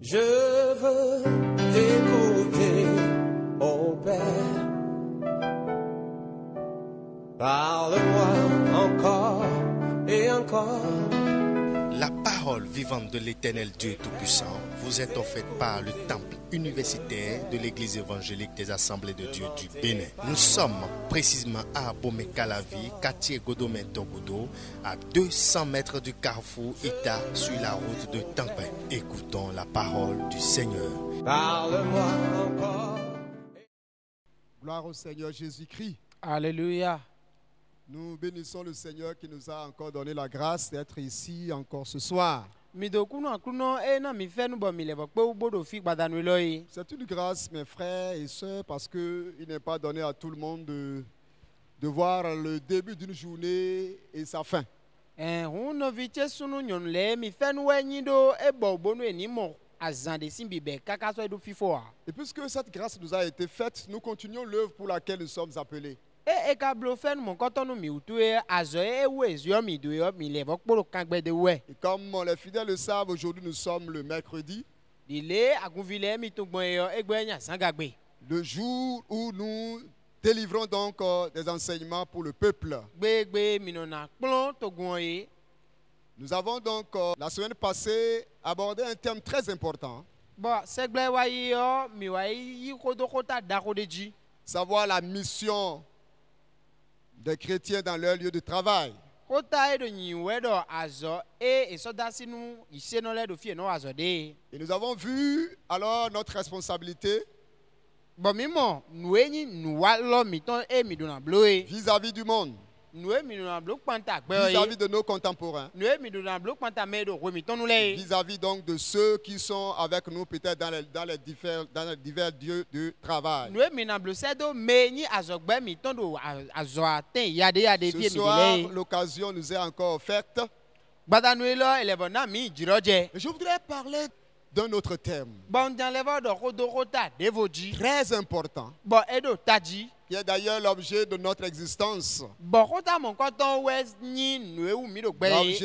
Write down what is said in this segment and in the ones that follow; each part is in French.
Je veux t'écouter, ô Père. Parle-moi encore et encore. La parole vivante de l'Éternel Dieu Tout-Puissant vous est offerte par le temple universitaire de l'Église évangélique des Assemblées de Dieu du Bénin. Nous sommes précisément à Abomey-Calavi, quartier Godomé-Togodo, à 200 mètres du carrefour Ita sur la route de Tampin. Écoutons la parole du Seigneur. Parle-moi encore. Gloire au Seigneur Jésus-Christ. Alléluia. Nous bénissons le Seigneur qui nous a encore donné la grâce d'être ici encore ce soir. C'est une grâce, mes frères et sœurs, parce qu'il n'est pas donné à tout le monde de voir le début d'une journée et sa fin. Et puisque cette grâce nous a été faite, nous continuons l'œuvre pour laquelle nous sommes appelés. Et comme les fidèles le savent, aujourd'hui nous sommes le mercredi, le jour où nous délivrons donc des enseignements pour le peuple. Nous avons donc la semaine passée abordé un thème très important, savoir la mission des chrétiens dans leur lieu de travail. Et nous avons vu alors notre responsabilité vis-à-vis du monde, vis-à-vis de nos contemporains, vis-à-vis donc de ceux qui sont avec nous peut-être dans les divers lieux de travail. Ce soir, l'occasion nous est encore offerte. Je voudrais parler d'un autre thème très important, qui est d'ailleurs l'objet de notre existence, l'objet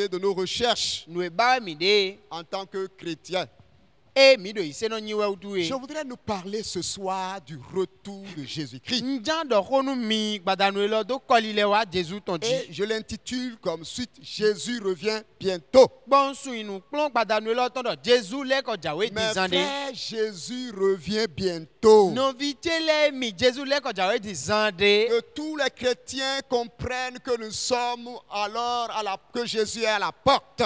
de nos recherches en tant que chrétiens. Je voudrais nous parler ce soir du retour de Jésus-Christ. Et je l'intitule comme suite, Jésus revient bientôt. Mes frères, Jésus revient bientôt. Que tous les chrétiens comprennent que nous sommes alors que Jésus est à la porte.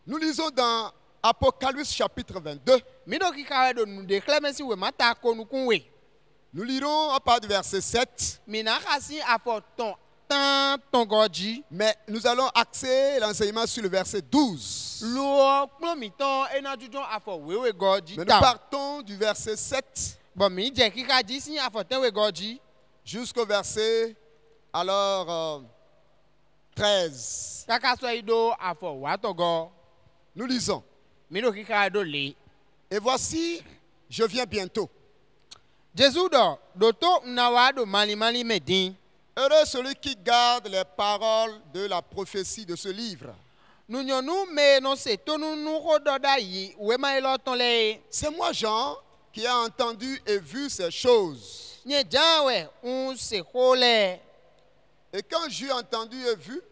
Nous lisons dans Apocalypse chapitre 22. Nous lirons à partir du verset 7. Mais nous allons axer l'enseignement sur le verset 12. Mais nous partons du verset 7 jusqu'au verset 13. Nous lisons. Et voici, je viens bientôt. Heureux celui qui garde les paroles de la prophétie de ce livre. C'est moi, Jean, qui a entendu et vu ces choses. Et quand j'eus entendu et vu,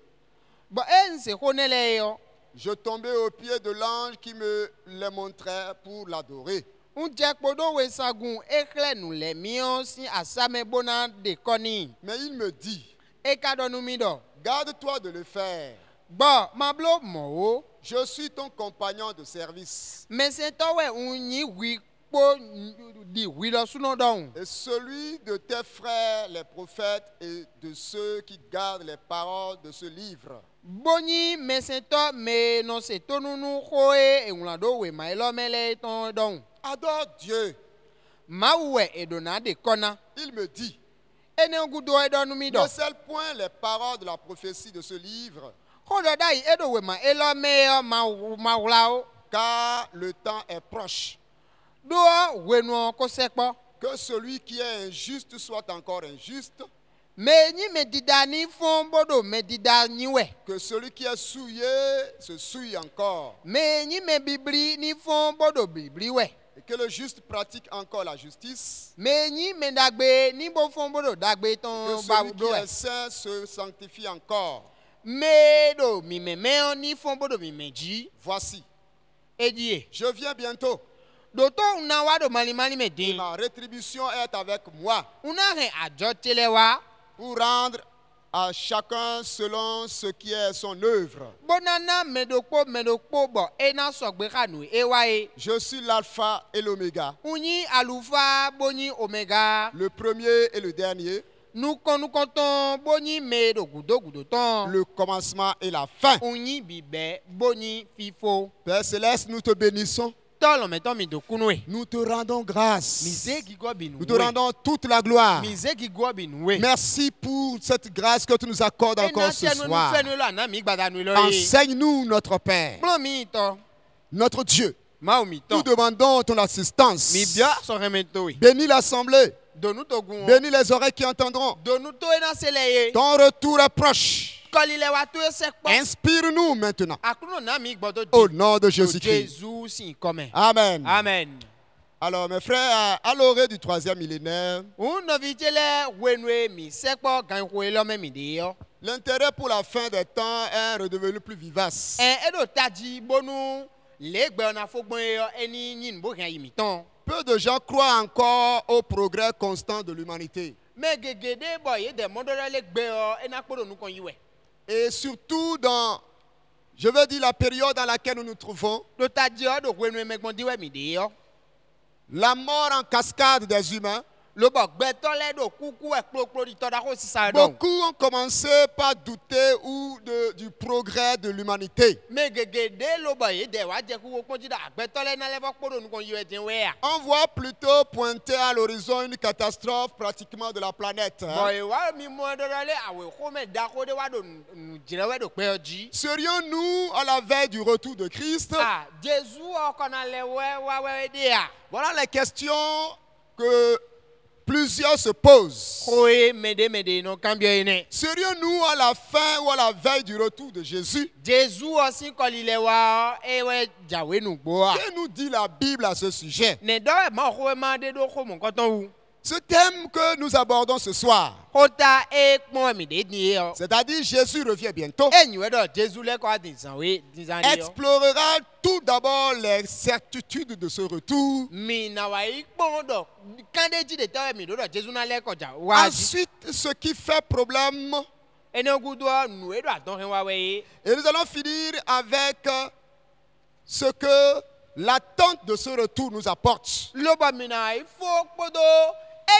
je tombais aux pieds de l'ange qui me les montrait pour l'adorer. Mais il me dit, garde-toi de le faire. Je suis ton compagnon de service. Et celui de tes frères, les prophètes, et de ceux qui gardent les paroles de ce livre. Adore Dieu. Il me dit, ne scelle point les paroles de la prophétie de ce livre, car le temps est proche. Que celui qui est injuste soit encore injuste, Me ni me dida ni fon bodo me dida ni we. Que celui qui est souillé se souille encore. Me ni me bibli ni fon bodo bibli we. Et que le juste pratique encore la justice. Me ni me dagbe ni bo fon bodo dagbe Que ton celui qui babudo we. est saint se sanctifie encore. Me do mi me ni fon bodo mi meji. Voici, Edie. je viens bientôt. Doto una wa do mali me Et din. ma rétribution est avec moi Una he ajo telewa. pour rendre à chacun selon ce qui est son œuvre. Bonana medokpo bo ena sogbe kanu ewae. Je suis l'alpha et l'oméga, Unyi alufa boni omega. le premier et le dernier, Nous konton boni me do gudo ton. le commencement et la fin. Unyi bibe boni fifo. Père Céleste, nous te bénissons. Tolo meton mi do kunwe. Nous te rendons grâce. Mise ki go bin Nous te rendons toute la gloire. Mise ki go bin we. Merci pour cette grâce que tu nous accordes encore ce soir. Enseigne-nous, notre Père, Plomi to. notre Dieu. Ma mi Nous to. demandons ton assistance. Mi bia so remento we. Bénis l'assemblée. Donu to gun. Bénis les oreilles qui entendront. Donu to ena seleye. Ton retour est proche. Kolile wa to sekpo. Inspire-nous maintenant. Akuno na mi gbodo di. Au nom de Jésus-Christ. Jésus si come. Amen. Amen. Alors, mes frères, à l'orée du 3e millénaire, Uno vitele wenwe mi sekpo gan kwelo me mi de yo. l'intérêt pour la fin des temps est redevenu plus vivace. Edo taji bonu legbe ona fogbon yo eni yin bo gan yimi ton. Peu de gens croient encore au progrès constant de l'humanité. Me gegede boy de modore legbe yo ena kpodo nu kon yiwe. Et surtout dans, je veux dire, la période dans laquelle nous nous trouvons, Do taji o do wenwe me gbon diwe mi de yo. la mort en cascade des humains. Lo bo gbe to le do kuku e kpokpo di to da ko sisa don. Beaucoup ont commencé par douter du progrès de l'humanité. Me gegede lo boy de wa je ku ko di da gbe to le na le bo kpodo nu kon yiwe din we ya. On voit plutôt pointer à l'horizon une catastrophe pratiquement de la planète. Boy wa mi mo do le awe ko me da ko de wa do jirewe do pe oji. Serions-nous à la veille du retour de Christ? Ah, Jésus o kona le we de ya. Voilà les questions que plusieurs se posent. Koe mede no cambio ine. Serions-nous à la fin ou à la veille du retour de Jésus? Jésus aussi kolile wa ewe jawe nu gbo a. Que nous dit la Bible à ce sujet? Ne do ma ko ma de do ko mon koton wu. Ce thème que nous abordons ce soir, Kota e pon mi de ni yo. c'est-à-dire Jésus revient bientôt, Enyu do Jésus le ko dinsan we dinsan yo. explorera tout d'abord les certitudes de ce retour. Mi na wa ipon do kande ji de tawe mi do Jésus na le ko ja wa ji. Ensuite, ce qui fait problème, Ene ogudo nu e do adon wa we. et nous allons finir avec ce que l'attente de ce retour nous apporte. Lo ba mi na ifo podo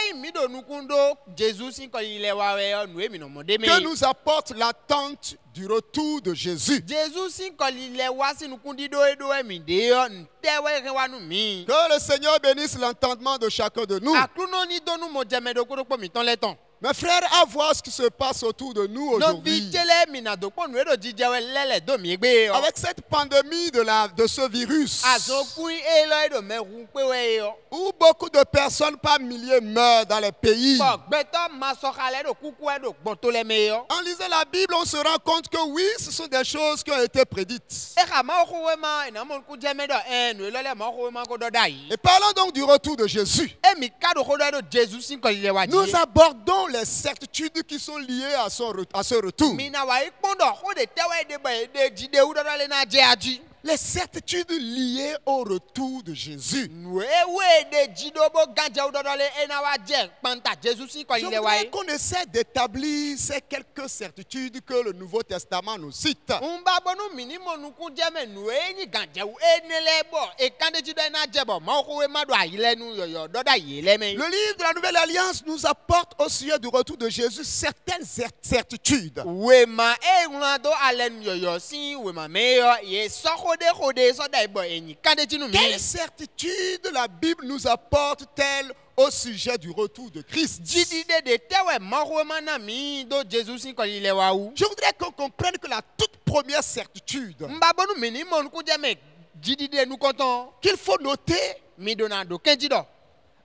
e mi do nukundo Jésus sin kolile wa we nu e mi no mo de mi. Que nous apporte l'attente du retour de Jésus. Jésus sin kolile wa sinu kundi do edo emi de yo ntewe ke wa nu mi. Que le Seigneur bénisse l'entendement de chacun de nous. Akuno ni donu mo jeme do ko mi ton le ton. Mes frères, à voir ce qui se passe autour de nous No aujourd'hui. bi tele mi na do po nu edo jijewe lele do mi egbe yo. Avec cette pandémie de ce virus, Azo kun e lo edo me hu pe we yo. où beaucoup de personnes par milliers meurent dans les pays. Bo gbeto ma so kale do kuku edo gbon to le me yo. En lisant la Bible, on se rend compte que oui, ce sont des choses qui ont été prédites. E ka ma ko we ma ina mo ku jeme do nu lo le ma ko we ma ko do dai. Et parlons donc du retour de Jésus. E mi ka do ko do Jésus sin kolile wa ji. Nous abordons les certitudes qui sont liées à ce retour. Mi na wa ipon do ko de tewe de ba de jide u do le na je aji. Les certitudes liées au retour de Jésus. Ewe de jidobo ganja udodole enawa je panta Jésus si ko Je ile voudrais wai. qu'on essaie d'établir ces quelques certitudes que le Nouveau Testament nous cite. Umba bonu minimo nuku jeme nu enyi ganja u enele bo e kande jido na jebo ma ko we madu ayile nu yoyo doda yele me. Le livre de la Nouvelle Alliance nous apporte au sujet du retour de Jésus certaines certitudes. We ma e unado alen yoyo si we ma me yo ye so kode so dai bo enyi kande jinu mi. Quelle certitude la Bible nous apporte-t-elle au sujet du retour de Christ? Jidide de tewe ma ko ma na mi do Jésus si ko ile wa u. Je voudrais qu'on comprenne que la toute première certitude Mba bonu minimo nuku jeme jidide nu konton qu'il faut noter mi donado kenjido.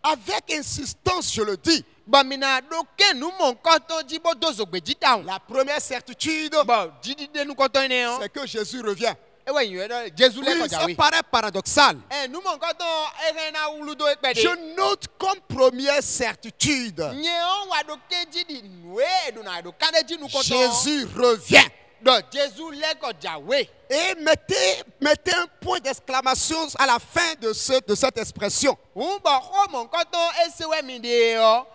avec insistance, je le dis, Bon, mina doke nous mon canton dit bon dozo gbeji taon. La première certitude, Bon, didi de nous canton né hein. c'est que Jésus revient. Eh ouais, Jésus Oui, le ça kojawe. paraît paradoxal. Eh nous mon canton erena uludo ekpede. Je note comme première certitude, Nyeon wa doke didi noue dona do kane di nous canton. Jésus revient. Donc Jésus le kojawe. Et mettez un point d'exclamation à la fin de cette expression. Un bon mon canton esewe mi de yo.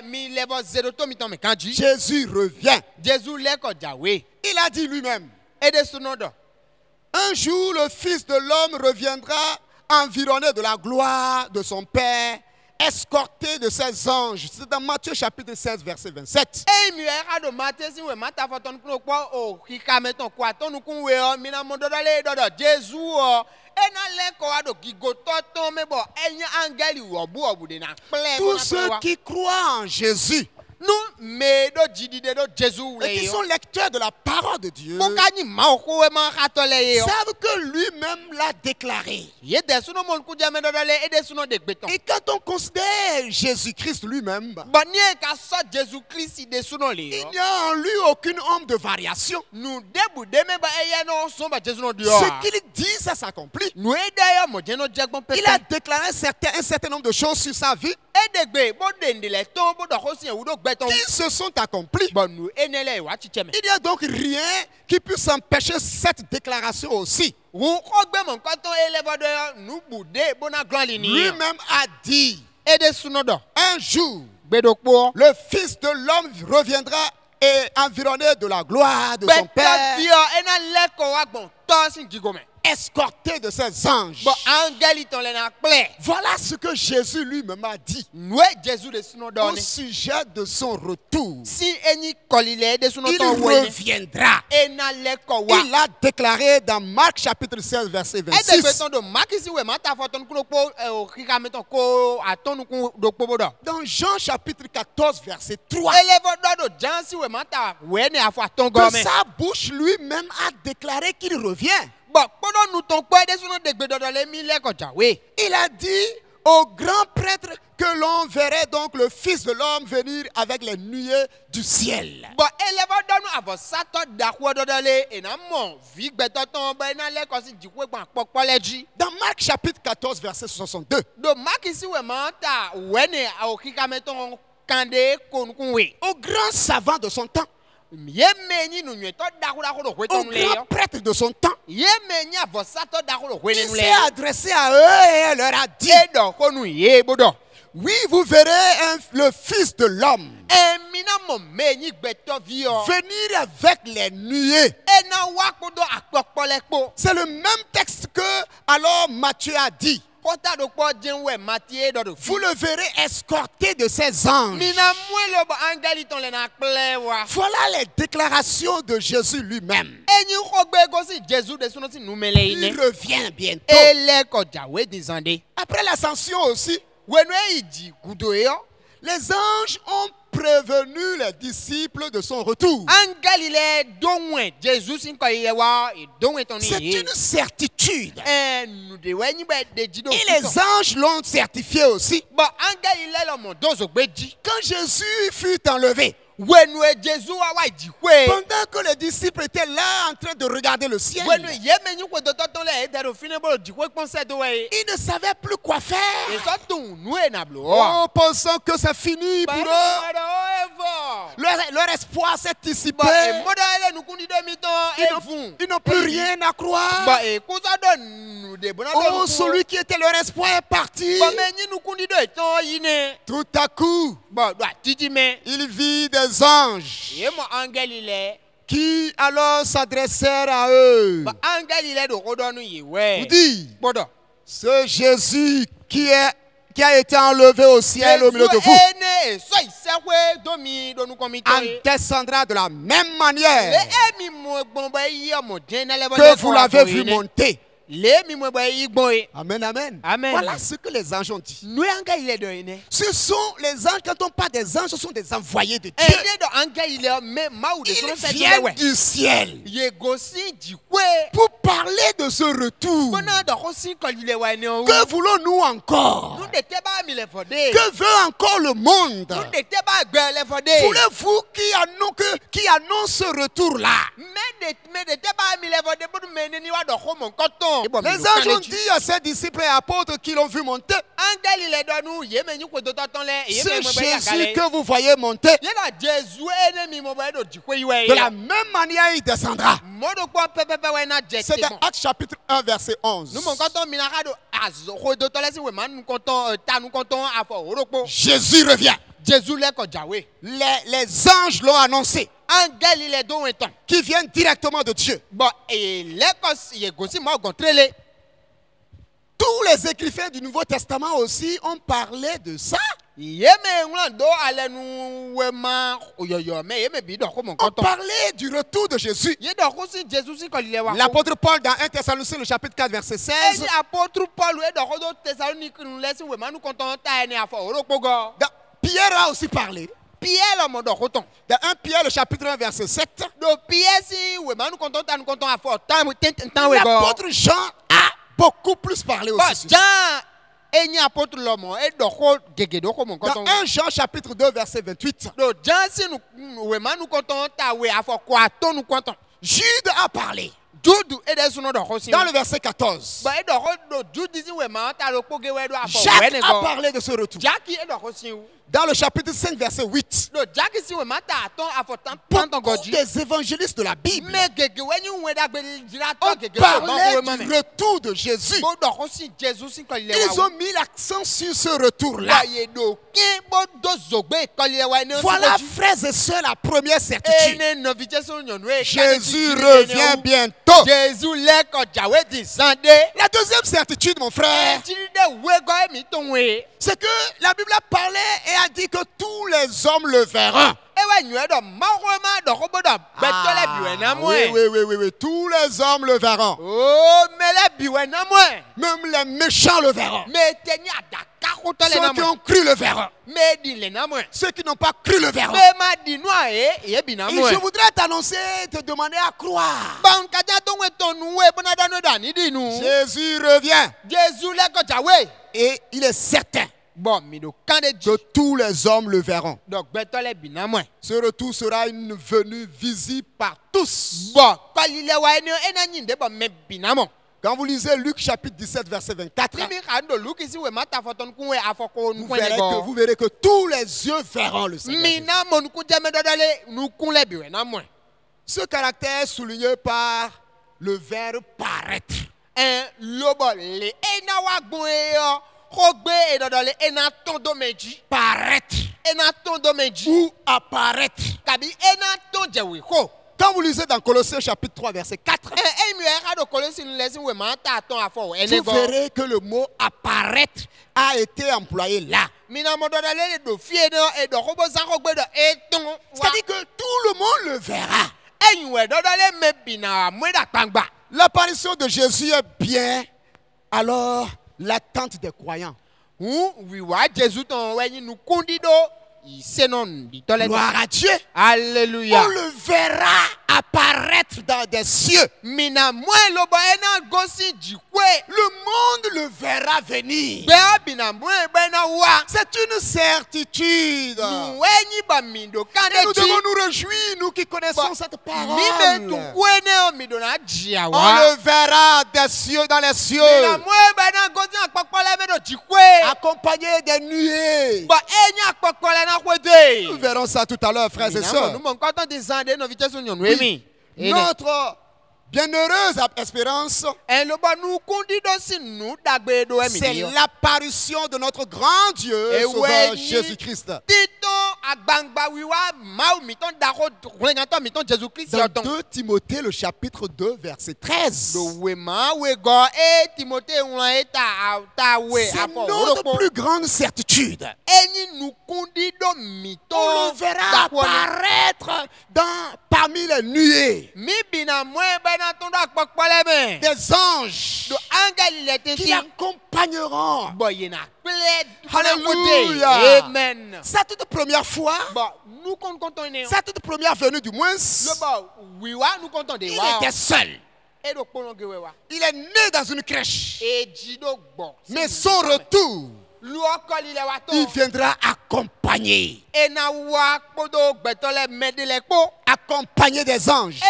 Mi levo zero to mi ton me kanji. Jésus revient. Jésus le kojawe. Il a dit lui-même, Et de sunodo. un jour le Fils de l'homme reviendra environné de la gloire de son Père, escorté de ses anges. C'est dans Matthieu chapitre 16, verset 27. E mi era do mate si we mata foton kuno kwa o kika meton kwa ton kun we o mina mo dodale dodo Jésus o e na le ko ado gigo toton me bo enya angeli wo bu obu de na ple Tous ceux qui croient en Jésus nous me do jidi de do Jésus et qui we sont lecteurs de la parole de Dieu mo kani ma o ko we ma katole yo savent que lui-même l'a déclaré. ye de suno mo ku jame dodale e de suno de gbeton Et quand on considère Jésus-Christ lui-même, bon ni e ka so Jésus Christ de suno le il yo n'y a en lui aucune ombre de variation. nous debu de me ba eye no so ba Jésus no dio Ce qu'il dit, ça s'accomplit. nous e da yo mo jeno jegbon Il a pete déclaré un certain nombre de choses sur sa vie edegbe bo de ndele ton bo do ko si ewu do gbeton qui se sont accomplies. bon nous enele wa chicheme Il n'y a donc rien qui puisse empêcher cette déclaration aussi. won ko gbe mon kanton elevo de nous bude bona glan lini Lui-même a dit, ede sunodo un jour, gbedokpo le Fils de l'homme reviendra et environné de la gloire de son beto Père, dio ena leko wa gbon to sin gigome escorté de ses anges. bon angeli ton le na ple Voilà ce que Jésus lui-même a dit nous Jésus de sunodo au ni sujet de son retour. si eni kolile de Il sunodo wene reviendra. ena leko wa Il l'a déclaré dans Marc chapitre 16, verset 26. edegbe ton do makisi we mata foton kuno po o kika meton ko atonu kun do pobodo Dans Jean chapitre 14, verset 3. elevo do jansi we mata we ne afo aton De gome sa bouche lui-même a déclaré qu'il revient. bon pendant nous ton quoi de suno de gbedodo le mi le koja we Il a dit au grand prêtre que l'on verrait donc le Fils de l'homme venir avec les nuées du ciel. bon elevo do nu avo sato dakwo dodo le ena mo vi gbedo ton ba ena le ko si jikwe gban popo leji Dans Marc chapitre 14, verset 62. do makisi we mata we ne o kika meton kande konkun we Au grand savant de son temps, ye menyi nu nwe to dakwo dakwo do au kweton le grand yo prêtre de son temps, ye menyi avo sato dakwo do il kwenu le s'est adressé à eux et leur a dit, e do ko nu ye bodo oui, vous verrez le Fils de l'homme emina mo menyi gbeto vi o venir avec les nuées. ena wa ko do akpopo le po C'est le même texte que alors Matthieu a dit. kota do po jenwe matie do do Vous le verrez escorté de ses anges. mina mwelo bo angeli ton le na ple wa Voilà les déclarations de Jésus lui-même. enyi ko gbe go si Jésus de suno si numele Il ine revient bientôt. ele ko jawe dizande Après l'ascension aussi, wenu iji gudo yo les anges ont prévenu les disciples de son retour. angeli le donwe Jésus sin ko ye wa e donwe ton C'est ni une certitude. nu de wenyi be de jido Et les anges l'ont certifié aussi. bo angeli le lo mo dozo gbeji Quand Jésus fut enlevé, wenu Jésus wa jikwe pendant que les disciples étaient là en train de regarder le ciel, wenu ye menyi ko do toton le e dero fine bo jikwe ponse do we ils ne savaient plus quoi faire. et ça tout nous est na blo Oh, pensant que c'est fini pour eux. Leur espoir s'est dissipé. Ils n'ont plus rien à croire. Oh, celui qui était leur espoir est parti. Tout à coup, il vit des anges qui alors s'adressèrent à eux. Vous dit, ce Jésus qui a été enlevé au ciel au milieu de vous en descendra de la même manière que vous l'avez vu monter. Amen, amen. Amen. Voilà ce que les anges ont dit. Ce sont les anges, quand on parle des anges, ce sont des envoyés de Dieu. Ils viennent du ciel pour parler de ce retour, que voulons-nous encore? Que veut encore le monde? Voulez-vous qui annonce ce retour-là? Les anges ont dit à ses disciples et apôtres qui l'ont vu monter, ce Jésus que vous voyez monter, de la même manière il descendra. C'est dans Actes chapitre 1 verset 11. Jésus revient. Les anges l'ont annoncé, qui viennent directement de Dieu. Tous les écrivains du Nouveau Testament aussi ont parlé de ça. On parlait du retour de Jésus. L'apôtre Paul dans 1 Thessaloniciens le chapitre 4 verset 16. Pierre a aussi parlé. Dans 1 Pierre le chapitre 1 verset 7. L'apôtre Jean a beaucoup plus parlé aussi. Dans 1 Jean chapitre 2 verset 28. Jude a parlé. Dans le verset 14. Jacques a parlé de ce retour. Dans le chapitre 5 verset 8. Beaucoup des évangélistes de la Bible ont parlé du retour de Jésus. Ils ont mis l'accent sur ce retour-là. Voilà, frères et sœurs, la première certitude. Jésus revient bientôt. La deuxième certitude, mon frère, c'est que la Bible a parlé et a dit que tous les hommes le verront. Oui, tous les hommes le verront. Même les méchants le verront. Ceux qui ont cru le verront. Ceux qui n'ont pas cru le verront. Et je voudrais t'annoncer, te demander à croire. Jésus revient. Et il est certain que tous les hommes le verront. Ce retour sera une venue visible par tous. Quand vous lisez Luc chapitre 17 verset 24, vous verrez que tous les yeux verront le Seigneur. Ce caractère est souligné par le verbe paraître. Paraître ou apparaître. Quand vous lisez dans Colossiens chapitre 3 verset 4, vous verrez que le mot apparaître a été employé là. C'est-à-dire que tout le monde le verra. L'apparition de Jésus est bien alors l'attente des croyants. Gloire à Dieu. Alléluia. On le verra apparaître dans des cieux. Le monde le verra venir. C'est une certitude. Et nous devons nous réjouir, nous qui connaissons cette parole. On le verra des cieux, dans les cieux, accompagné des nuées. Nous verrons ça tout à l'heure, frères et sœurs. Notre bienheureuse espérance, c'est l'apparition de notre grand Dieu, Sauveur Jésus-Christ. Dans 2 Timothée, le chapitre 2, verset 13. C'est notre plus grande certitude. On le verra apparaître parmi les nuées. Des anges qui l'accompagneront. Alléluia. Amen. Sa toute première fois, sa toute première venue du moins, il était seul. Il est né dans une crèche. Mais son retour, il viendra accompagné. Accompagné des anges.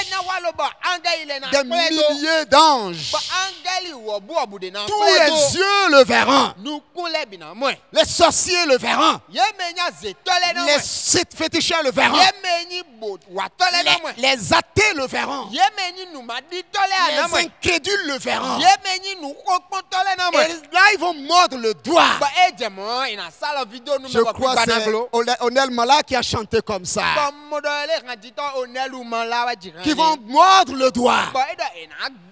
Des milliers d'anges. Tous les yeux le verront. Les sorciers le verront. Les féticheurs le verront. Les athées le verront. Les incrédules le verront. Et là, ils vont mordre le doigt. Je crois que c'est Onel Mala qui a chanté comme ça. Qui vont mordre le doigt.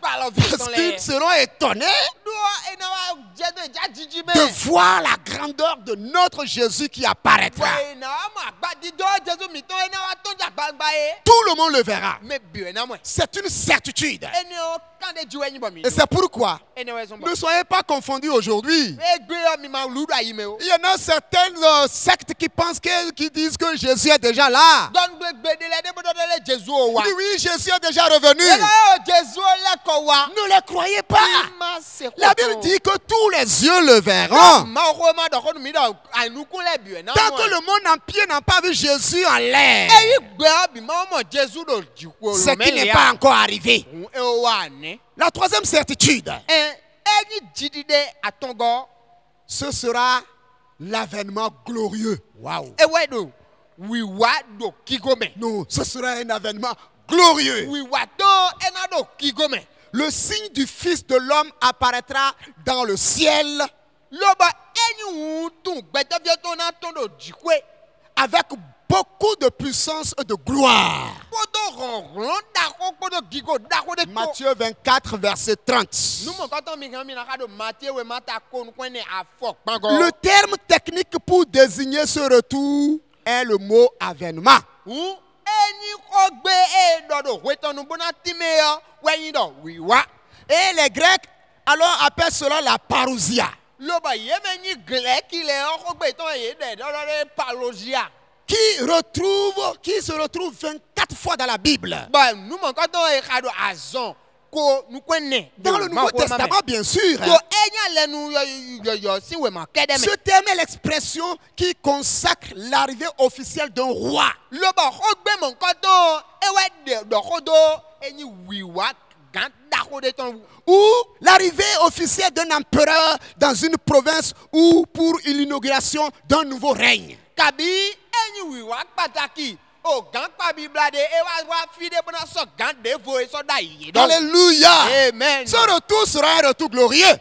Parce qu'ils seront étonnés de voir la grandeur de notre Jésus qui apparaîtra. Tout le monde le verra. C'est une certitude. Et c'est pourquoi ne soyez pas confondus aujourd'hui. Il y en a certaines sectes qui pensent qui disent que Jésus est déjà là. Oui, Jésus est déjà revenu. Ne les croyez pas. La Bible dit que tous les yeux le verront. Tant que le monde entier n'a pas vu Jésus en l'air, ce qui n'est pas encore arrivé. La troisième certitude, ce sera l'avènement glorieux. Waouh. Non, ce sera un avènement glorieux. Le signe du Fils de l'homme apparaîtra dans le ciel avec beaucoup de puissance et de gloire. Matthieu 24, verset 30. Le terme technique pour désigner ce retour est le mot avènement. Et les Grecs alors appellent cela la parousia. Qui se retrouve 24 fois dans la Bible. Dans le Nouveau Testament, bien sûr. Ce terme est l'expression qui consacre l'arrivée officielle d'un roi. Ou l'arrivée officielle d'un empereur dans une province ou pour l'inauguration d'un nouveau règne. Alléluia. Amen. Ce retour sera un retour glorieux.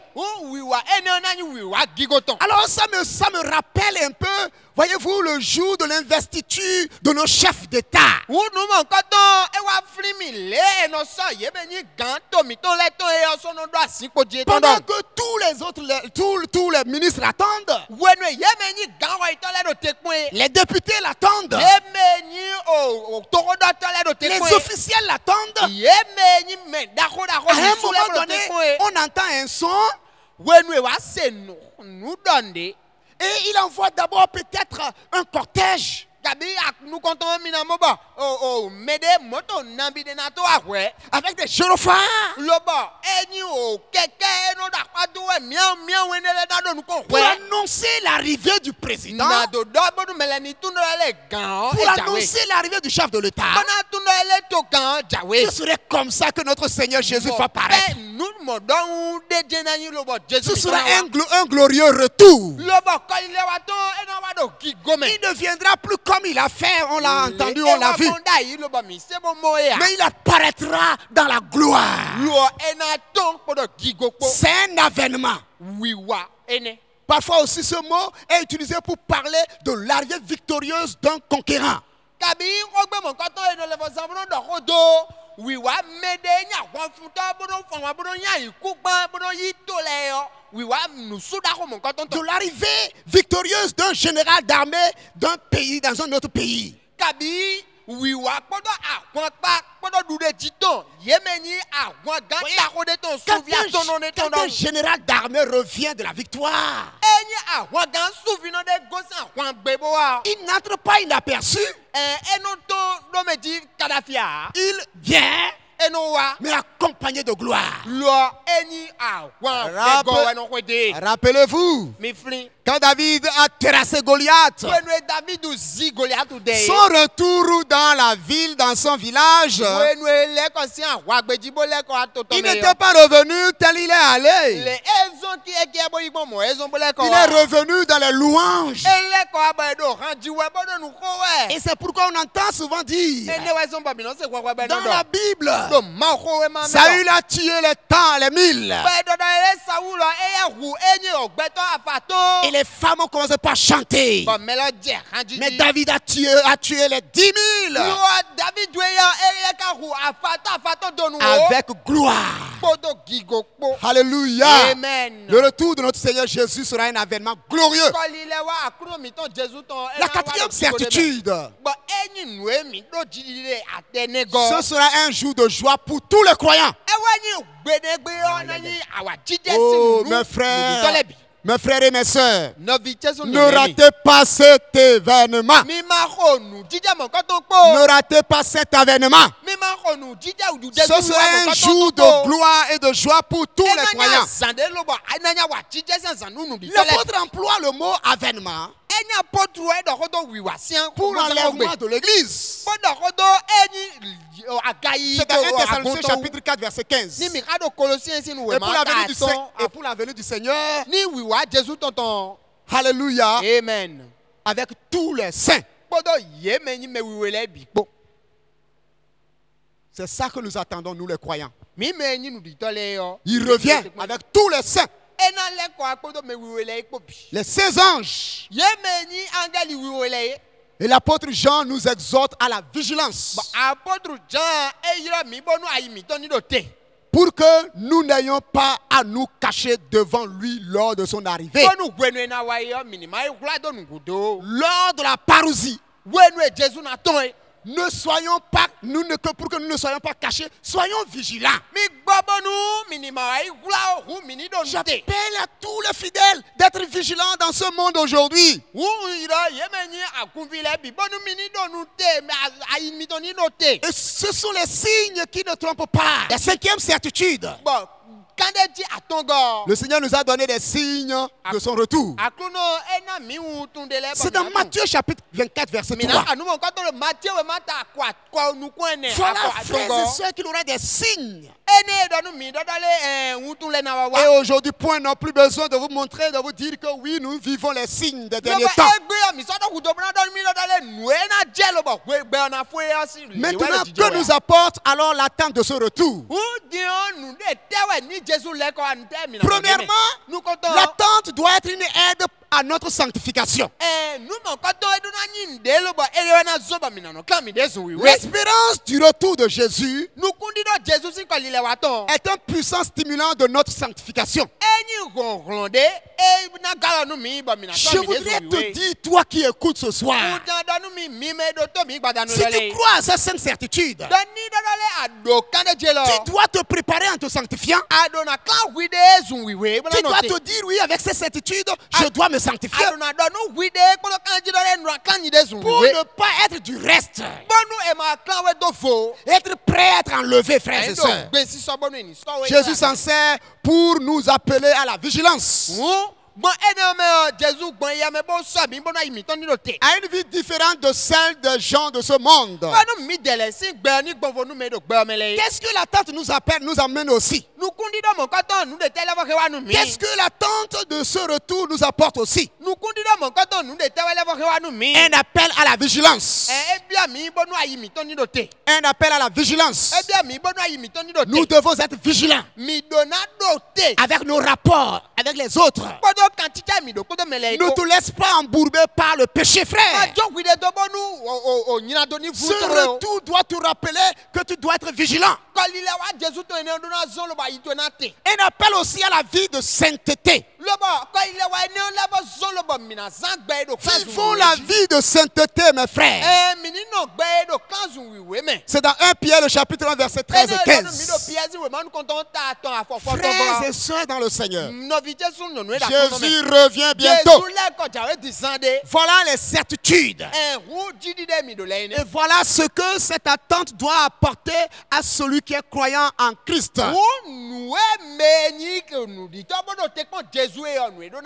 Alors ça me rappelle un peu, voyez-vous, le jour de l'investiture de nos chefs d'État. Pendant que tous les ministres attendent, les députés l'attendent, les officiels l'attendent. À un moment donné, on entend un son. Et il envoie d'abord peut-être un cortège. Avec des gyrophares pour annoncer l'arrivée du président, pour annoncer l'arrivée du chef de l'État. Ce serait comme ça que notre Seigneur Jésus va paraître. Ce sera un glorieux retour. Il ne viendra plus comme il a fait, on l'a entendu, on l'a vu. Mais il apparaîtra dans la gloire. C'est un avènement. Parfois aussi ce mot est utilisé pour parler de l'arrivée victorieuse d'un conquérant. De l'arrivée victorieuse d'un général d'armée d'un pays dans un autre pays. Quand un général d'armée revient de la victoire, il n'entre pas inaperçu. Il vient mais accompagné de gloire. Rappelez-vous, quand David a terrassé Goliath, son retour dans la ville, dans son village, il n'était pas revenu tel il est allé. Il est revenu dans les louanges. Et c'est pourquoi on entend souvent dire dans la Bible, Saül a tué les 1000. Et les femmes ont commencé par chanter. Mais David a tué les 10 000 avec gloire. Alléluia. Amen. Le retour de notre Seigneur Jésus sera un événement glorieux. La quatrième certitude, ce sera un jour de joie pour tous les croyants. Oh, mes frères et mes sœurs, ne ratez pas cet événement. Ne ratez pas cet événement. Ce sera un jour de gloire et de joie pour tous les croyants. L'apôtre emploie le mot événement pour l'enlèvement de l'église. C'est dans 1 Thessaloniciens chapitre 4 verset 15. Et pour la venue du Seigneur, alléluia, amen, avec tous les saints. C'est ça que nous attendons, nous les croyants. Il revient avec tous les saints. Les 16 anges. Et l'apôtre Jean nous exhorte à la vigilance. Pour que nous n'ayons pas à nous cacher devant lui lors de son arrivée. Lors de la parousie. Ne soyons pas, pour que nous ne soyons pas cachés, soyons vigilants. J'appelle à tous les fidèles d'être vigilants dans ce monde aujourd'hui. Et ce sont les signes qui ne trompent pas. La cinquième certitude. Le Seigneur nous a donné des signes de son retour. C'est dans Matthieu chapitre 24 verset 3. Voilà, frères et sœurs, qu'il y aura des signes. Et aujourd'hui, point, n'a plus besoin de vous montrer, de vous dire que oui, nous vivons les signes des derniers temps. Maintenant, que nous apporte alors l'attente de ce retour? Premièrement, l'attente doit être une aide à notre sanctification. L'espérance du retour de Jésus est un puissant stimulant de notre sanctification. Je voudrais te dire, toi qui écoutes ce soir, si tu crois à cette sainte certitude, tu dois te préparer en te sanctifiant. Tu dois te dire, oui, avec cette certitude, je dois me sanctifier. Pour ne pas être du reste. Être prêt à être enlevé, frères et sœurs. Jésus s'en sert pour nous appeler à la vigilance. À une vie différente de celle des gens de ce monde. Qu'est-ce que l'attente nous appelle, nous amène aussi? Qu'est-ce que l'attente de ce retour nous apporte aussi? Un appel à la vigilance. Un appel à la vigilance. Nous devons être vigilants avec nos rapports avec les autres. Ne te laisse pas embourber par le péché, frère. Ce retour doit te rappeler que tu dois être vigilant. Un appel aussi à la vie de sainteté. Vivons la vie de sainteté, mes frères. C'est dans 1 Pierre, le chapitre 1, verset 13 et 15. Frères et sœurs dans le Seigneur, Jésus revient bientôt. Voilà les certitudes. Et voilà ce que cette attente doit apporter à celui qui est croyant en Christ.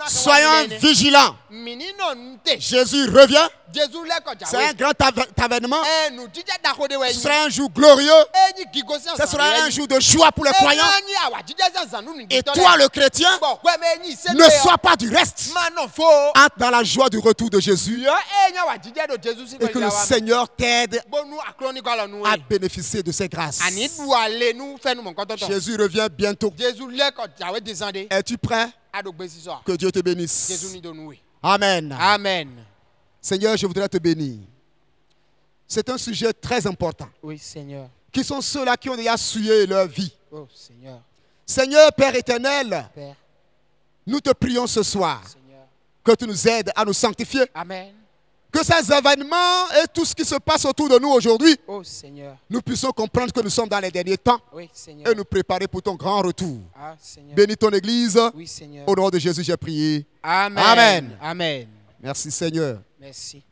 Soyons vigilants. Jésus revient. C'est un grand avènement. Ce sera un jour glorieux. Ce sera un jour de joie pour les croyants. Et toi, le chrétien, ne sois pas du reste. Entre dans la joie du retour de Jésus. Et que le Seigneur t'aide à bénéficier de ses grâces. Jésus revient bientôt. Es-tu prêt? Que Dieu te bénisse. Amen. Amen. Seigneur, je voudrais te bénir. C'est un sujet très important. Oui, Seigneur. Qui sont ceux-là qui ont déjà souillé leur vie? Oh, Seigneur. Seigneur, Père éternel, Père. Nous te prions ce soir. Seigneur. Que tu nous aides à nous sanctifier. Amen. Que ces événements et tout ce qui se passe autour de nous aujourd'hui, oh, Seigneur, nous puissions comprendre que nous sommes dans les derniers temps. Oui, Seigneur. Et nous préparer pour ton grand retour. Ah, Seigneur. Bénis ton Église. Oui, Seigneur. Au nom de Jésus, j'ai prié. Amen. Amen. Amen. Merci Seigneur. Merci.